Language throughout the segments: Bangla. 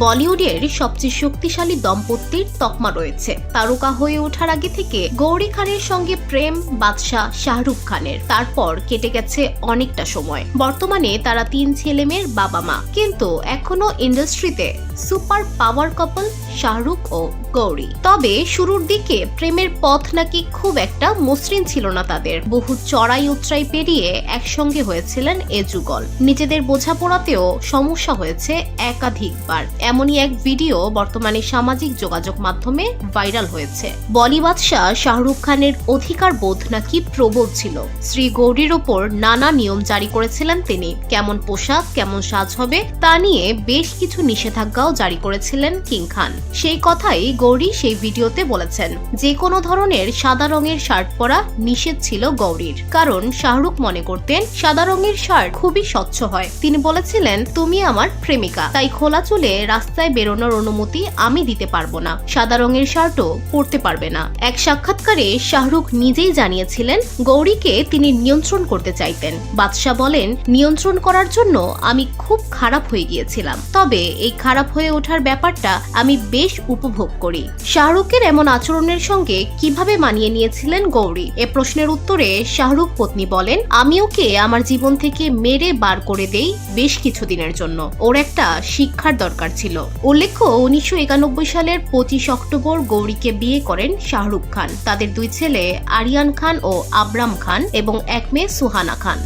বলিউডের সবচেয়ে শক্তিশালী দম্পতির তকমা রয়েছে। তারকা হয়ে ওঠার আগে থেকে গৌরী খানের সঙ্গে প্রেম বাদশাহ শাহরুখ খানের। তারপর কেটে গেছে অনেকটা সময়। বর্তমানে তারা 3 ছেলেমেয়ের বাবা মা, কিন্তু এখনো ইন্ডাস্ট্রিতে সুপার পাওয়ার কাপল শাহরুখ ও গৌরী। তবে শুরুর দিকে প্রেমের পথ নাকি খুব একটা মসৃণ ছিল না তাদের। বহু চড়াই উতরাই পেরিয়ে একসঙ্গে হয়েছিলেন এ যুগল। নিজেদের বোঝাপড়াতেও সমস্যা হয়েছে একাধিকবার। এমনই এক ভিডিও বর্তমানে সামাজিক যোগাযোগ মাধ্যমে ভাইরাল হয়েছে। বলি বাদশাহ শাহরুখ খানের অধিকার বোধ নাকি প্রবল ছিল। শ্রী গৌরীর ওপর নানা নিয়ম জারি করেছিলেন তিনি। কেমন পোশাক, কেমন সাজ হবে তা নিয়ে বেশ কিছু নিষেধাজ্ঞাও জারি করেছিলেন কিং খান। সেই কথাই গৌরী সেই ভিডিওতে বলেছেন, যে কোনো ধরনের সাদা রঙের শার্ট পরা নিষেধ ছিল গৌরীর। কারণ শাহরুখ মনে করতেন সাদা রঙের শার্ট খুবই স্বচ্ছ হয়। তিনি বলেছিলেন, তুমি আমার প্রেমিকা, তাই খোলা চুলে রাস্তায় বেরোনোর অনুমতি আমি দিতে পারবো না। সাদা রঙের শার্টও পরতে পারবে না। এক সাক্ষাৎকারে শাহরুখ নিজেই জানিয়েছিলেন গৌরীকে তিনি নিয়ন্ত্রণ করতে চাইতেন। বাদশাহ বলেন, নিয়ন্ত্রণ করার জন্য আমি খুব খারাপ হয়ে গিয়েছিলাম, তবে এই খারাপ হয়ে ওঠার ব্যাপারটা আমি বেশ উপভোগ করি। শাহরুখের এমন আচরণের সঙ্গে কিভাবে মানিয়ে নিয়েছিলেন গৌরী? এ প্রশ্নের উত্তরে শাহরুখ পত্নী বলেন, আমি ওকে আমার জীবন থেকে মেরে বার করে দেই বেশ কিছুদিনের জন্য। ওর একটা শিক্ষার দরকার ছিল। উল্লেখ্য, 1991 সালের 25 অক্টোবর গৌরীকে বিয়ে করেন শাহরুখ খান। তাদের 2 ছেলে আরিয়ান খান ও আবরাম খান এবং এক মেয়ে Suhana Khan.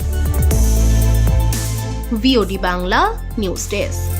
VOD Bangla news desk.